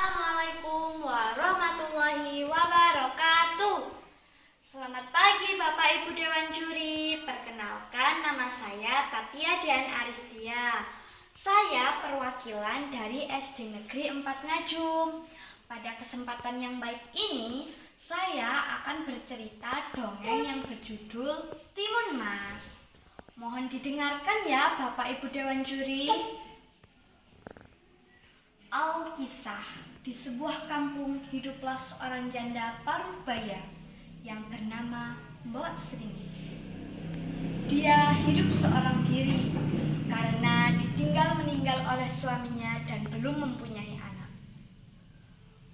Assalamualaikum warahmatullahi wabarakatuh. Selamat pagi Bapak Ibu Dewan Juri. Perkenalkan, nama saya Tatia Dan Aristia. Saya perwakilan dari SD Negeri 4 Ngajum. Pada kesempatan yang baik ini, saya akan bercerita dongeng yang berjudul Timun Mas. Mohon didengarkan ya Bapak Ibu Dewan Juri. Alkisah. Di sebuah kampung hiduplah seorang janda paruh baya yang bernama Mbok Srini. Dia hidup seorang diri karena ditinggal meninggal oleh suaminya dan belum mempunyai anak.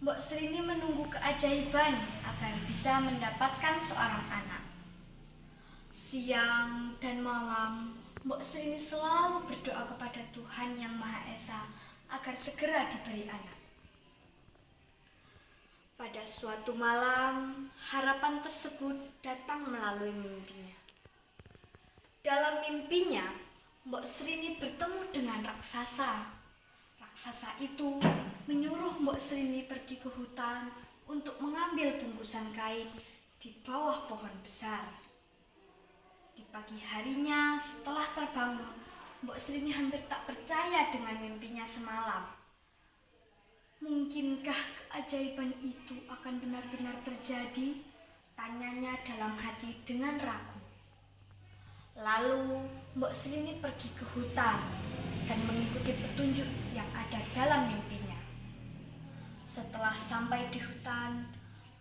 Mbok Srini menunggu keajaiban agar bisa mendapatkan seorang anak. Siang dan malam, Mbok Srini selalu berdoa kepada Tuhan Yang Maha Esa agar segera diberi anak. Pada suatu malam, harapan tersebut datang melalui mimpinya. Dalam mimpinya, Mbok Srini bertemu dengan raksasa. Raksasa itu menyuruh Mbok Srini pergi ke hutan untuk mengambil bungkusan kain di bawah pohon besar. Di pagi harinya, setelah terbangun, Mbok Srini hampir tak percaya dengan mimpinya semalam. Mungkinkah keajaiban itu akan benar-benar terjadi? Tanyanya dalam hati dengan ragu. Lalu Mbok Srini pergi ke hutan dan mengikuti petunjuk yang ada dalam mimpinya. Setelah sampai di hutan,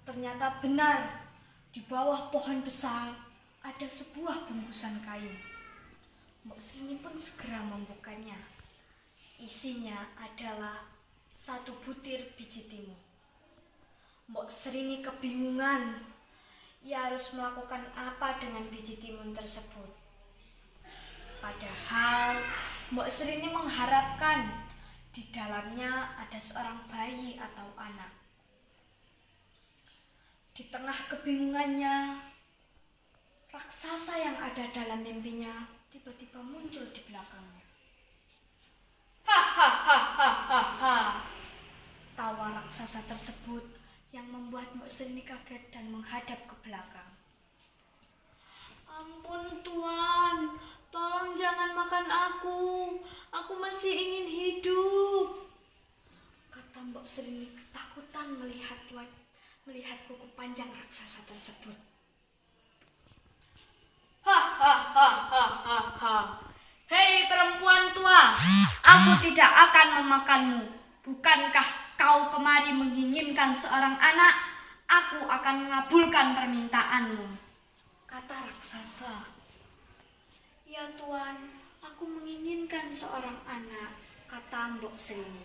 ternyata benar di bawah pohon besar ada sebuah bungkusan kain. Mbok Srini pun segera membukanya. Isinya adalah satu butir biji timun. Mbok Srini kebingungan. Ia harus melakukan apa dengan biji timun tersebut? Padahal Mbok Srini mengharapkan di dalamnya ada seorang bayi atau anak. Di tengah kebingungannya, raksasa yang ada dalam mimpinya tiba-tiba muncul di belakangnya. Hahaha. Tawa raksasa tersebut yang membuat Mbok Srini kaget dan menghadap ke belakang. Ampun Tuan, tolong jangan makan aku. Aku masih ingin hidup, kata Mbok Srini ketakutan melihat kuku panjang raksasa tersebut. Hahaha. Hei perempuan tua, aku tidak akan memakanmu. Bukankah kau kemari menginginkan seorang anak? Aku akan mengabulkan permintaanmu, kata raksasa. Ya Tuan, aku menginginkan seorang anak, kata Mbok Srini.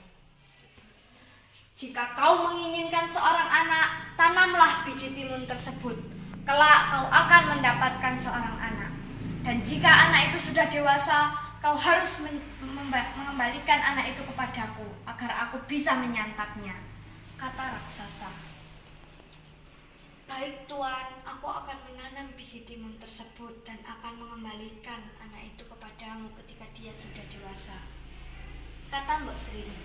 Jika kau menginginkan seorang anak, tanamlah biji timun tersebut. Kelak kau akan mendapatkan seorang anak. Dan jika anak itu sudah dewasa, kau harus mengembalikan anak itu kepadaku agar aku bisa menyantapnya, kata raksasa. Baik Tuan, aku akan menanam biji timun tersebut dan akan mengembalikan anak itu kepadamu ketika dia sudah dewasa, kata Mbok Srini.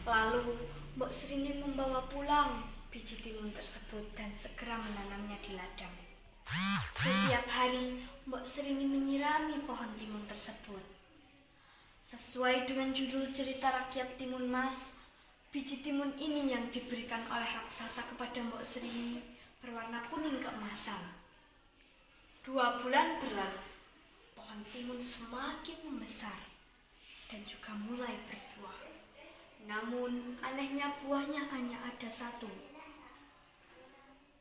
Lalu Mbok Srini membawa pulang biji timun tersebut dan segera menanamnya di ladang. Setiap hari Mbok Srini menyirami pohon timun tersebut. Sesuai dengan judul cerita rakyat Timun Mas, biji timun ini yang diberikan oleh raksasa kepada Mbok Srini berwarna kuning keemasan. 2 bulan berlalu, pohon timun semakin membesar dan juga mulai berbuah. Namun anehnya buahnya hanya ada 1.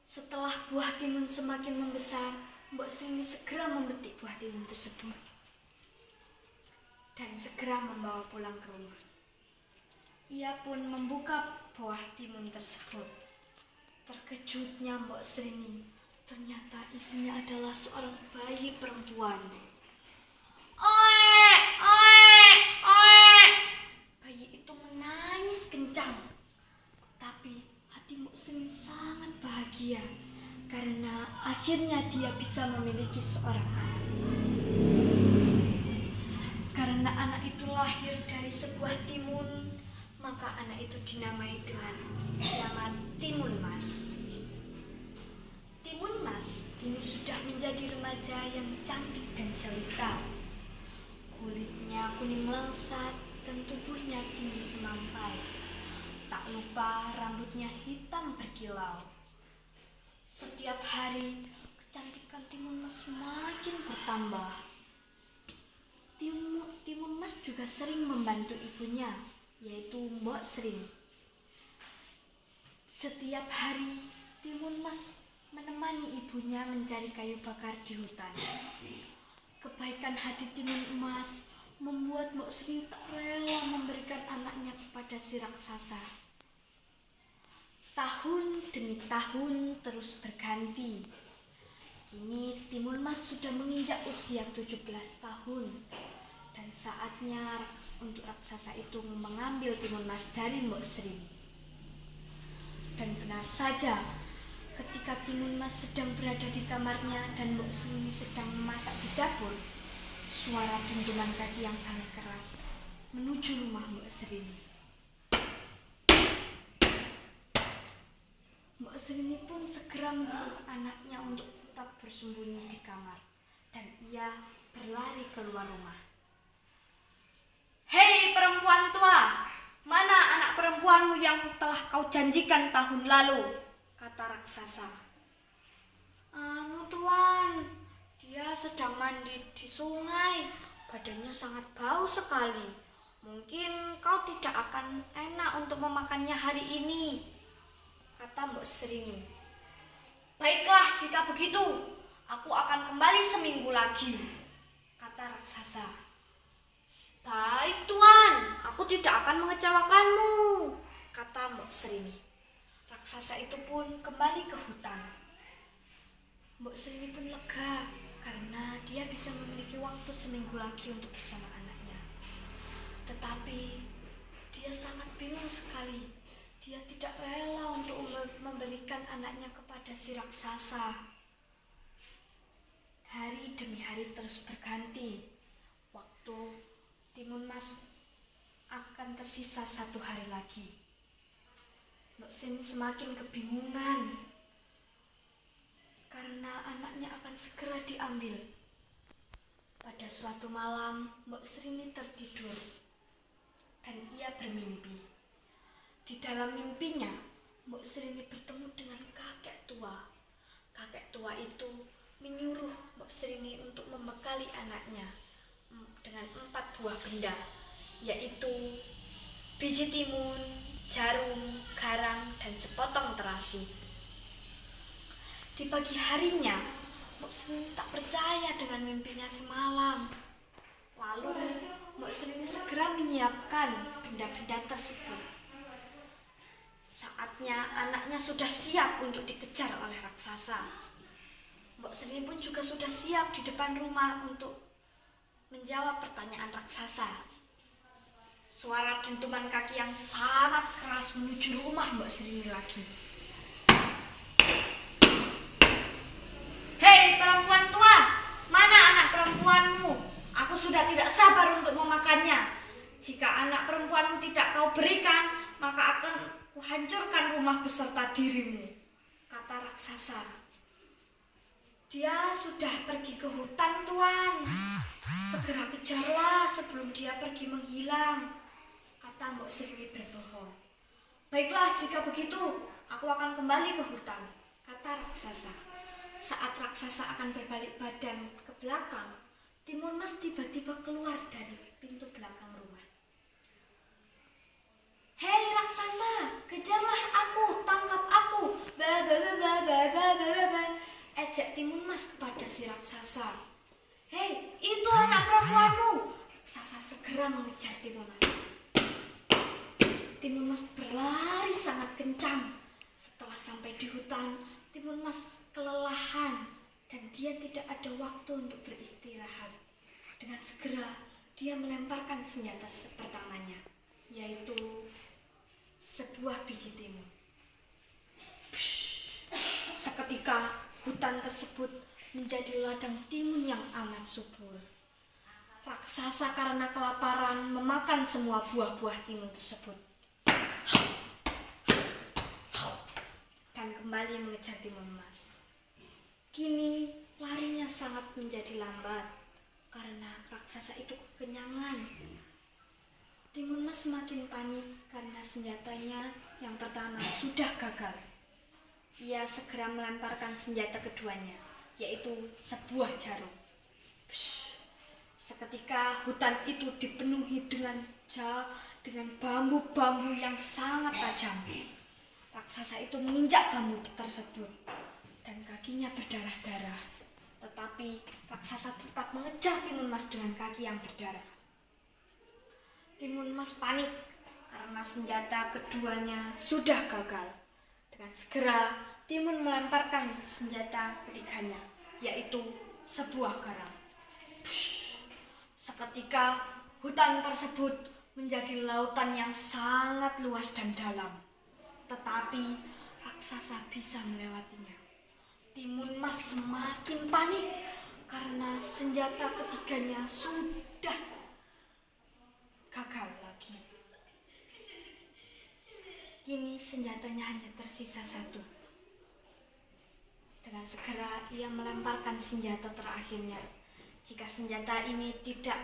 Setelah buah timun semakin membesar, Mbok Srini segera memetik buah timun tersebut dan segera membawa pulang ke rumah. Ia pun membuka buah timun tersebut. Terkejutnya Mbok Srini, ternyata isinya adalah seorang bayi perempuan. Oe, oe, oe. Bayi itu menangis kencang. Tapi hati Mbok Srini sangat bahagia karena akhirnya dia bisa memiliki seorang anak. Karena anak itu lahir dari sebuah timun, maka anak itu dinamai dengan nama Timun Mas. Timun Mas kini sudah menjadi remaja yang cantik dan jelita. Kulitnya kuning langsat dan tubuhnya tinggi semampai. Tak lupa rambutnya hitam berkilau. Setiap hari kecantikan Timun Mas semakin bertambah. Timun Mas juga sering membantu ibunya, yaitu Mbok Srin. Setiap hari Timun Mas menemani ibunya mencari kayu bakar di hutan. Kebaikan hati Timun Mas membuat Mbok Sri tak rela memberikan anaknya kepada si raksasa. Tahun demi tahun terus berganti. Kini Timun Mas sudah menginjak usia 17 tahun dan saatnya untuk raksasa itu mengambil Timun Mas dari Mbok Sri. Dan benar saja, ketika Timun Mas sedang berada di kamarnya dan Mbok Sri sedang memasak di dapur, suara dentuman kaki yang sangat keras menuju rumah Mbok Sri. Mbok Sri pun segera menyuruh anaknya untuk tetap bersembunyi di kamar dan ia berlari keluar rumah. "Hei perempuan tua, mana anak perempuanmu yang telah kau janjikan tahun lalu?" kata raksasa. "Anu tuan, dia sedang mandi di sungai, badannya sangat bau sekali. Mungkin kau tidak akan enak untuk memakannya hari ini," kata Mbok Sri. "Baiklah jika begitu, aku akan kembali seminggu lagi," kata raksasa. "Baik tuan, aku tidak akan mengecewakanmu," kata Mbok Sri. Raksasa itu pun kembali ke hutan. Mbok Sri pun lega karena dia bisa memiliki waktu seminggu lagi untuk bersama anaknya. Tetapi dia sangat bingung sekali. Dia tidak rela untuk memberikan anaknya kepada si raksasa. Hari demi hari terus berganti. Waktu Timun Mas akan tersisa 1 hari lagi. Mbok Sri semakin kebingungan karena anaknya akan segera diambil. Pada suatu malam, Mbok Sri tertidur dan ia bermimpi. Di dalam mimpinya, Mbok Sri bertemu dengan kakek tua. Kakek tua itu menyuruh Mbok Sri untuk membekali anaknya dengan 4 buah benda, yaitu biji timun, jarum, garang, dan sepotong terasi. Di pagi harinya, Mbok Sri tak percaya dengan mimpinya semalam. Lalu, Mbok Sri segera menyiapkan benda-benda tersebut. Saatnya anaknya sudah siap untuk dikejar oleh raksasa. Mbok Sri pun juga sudah siap di depan rumah untuk menjawab pertanyaan raksasa. Suara dentuman kaki yang sangat keras menuju rumah Mbok Sri lagi. "Hei perempuan tua, mana anak perempuanmu? Aku sudah tidak sabar untuk memakannya. Jika anak perempuanmu tidak kau berikan, maka akan kuhancurkan rumah beserta dirimu," kata raksasa. "Dia sudah pergi ke hutan, tuan. Segera kejarlah sebelum dia pergi menghilang," kata Mbok Sri berbohong. "Baiklah jika begitu, aku akan kembali ke hutan," kata raksasa. Saat raksasa akan berbalik badan ke belakang, Timun Mas tiba-tiba keluar dari pintu belakang rumah. "Hei raksasa, kejarlah aku, tangkap aku, ejek Timun Mas kepada si raksasa. "Hei, itu anak perempuanmu!" Raksasa segera mengejar Timun Mas. Timun Mas berlari sangat kencang. Setelah sampai di hutan, Timun Mas kelelahan dan dia tidak ada waktu untuk beristirahat. Dengan segera, dia melemparkan senjata pertamanya, yaitu sebuah biji timun. Seketika hutan tersebut menjadi ladang timun yang amat subur. Raksasa karena kelaparan memakan semua buah-buah timun tersebut. dan kembali mengejar Timun Mas. Kini larinya sangat menjadi lambat karena raksasa itu kekenyangan. Timun Mas semakin panik karena senjatanya yang pertama sudah gagal. Ia segera melemparkan senjata keduanya, yaitu sebuah jarum. Seketika hutan itu dipenuhi dengan bambu-bambu yang sangat tajam. Raksasa itu menginjak bambu tersebut dan kakinya berdarah-darah. Tetapi raksasa tetap mengejar Timun Mas dengan kaki yang berdarah. Timun Mas panik karena senjata keduanya sudah gagal. Dengan segera Timun melemparkan senjata ketiganya, yaitu sebuah garam. Seketika hutan tersebut menjadi lautan yang sangat luas dan dalam. Tetapi raksasa bisa melewatinya. Timun Mas semakin panik karena senjata ketiganya sudah gagal lagi. Kini senjatanya hanya tersisa satu. Dengan segera ia melemparkan senjata terakhirnya. Jika senjata ini tidak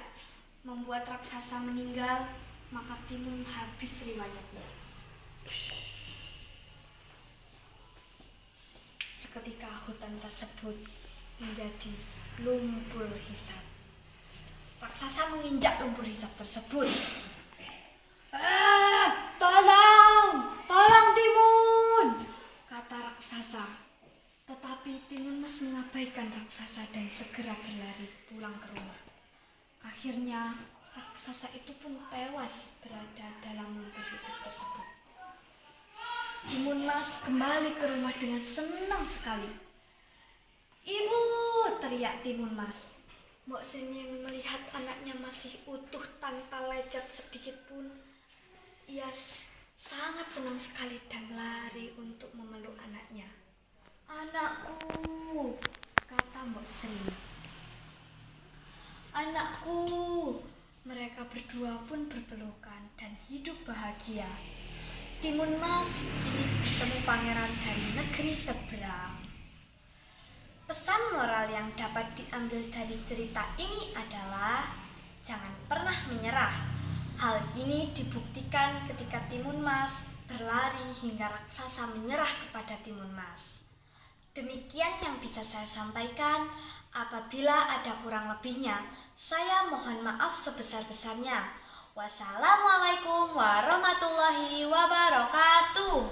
membuat raksasa meninggal, maka Timun habis riwayatnya. Seketika hutan tersebut menjadi lumpur hisap. Raksasa menginjak lumpur hisap tersebut. Tolong Timun, kata raksasa. Tetapi Timun Mas mengabaikan raksasa dan segera berlari pulang ke rumah. Akhirnya raksasa itu pun tewas berada dalam lumpur hisap tersebut. Timun Mas kembali ke rumah dengan senang sekali. "Ibu!" teriak Timun Mas. Mbok Srini yang melihat anaknya masih utuh tanpa lecet sedikit pun, ia sangat senang sekali dan lari untuk memeluk anaknya. "Anakku," kata Mbok Srini. "Anakku." Mereka berdua pun berpelukan dan hidup bahagia. Timun Mas kini bertemu pangeran dari negeri seberang. Pesan moral yang dapat diambil dari cerita ini adalah jangan pernah menyerah. Hal ini dibuktikan ketika Timun Mas berlari hingga raksasa menyerah kepada Timun Mas. Demikian yang bisa saya sampaikan. Apabila ada kurang lebihnya, saya mohon maaf sebesar-besarnya. Wassalamualaikum warahmatullahi wabarakatuh.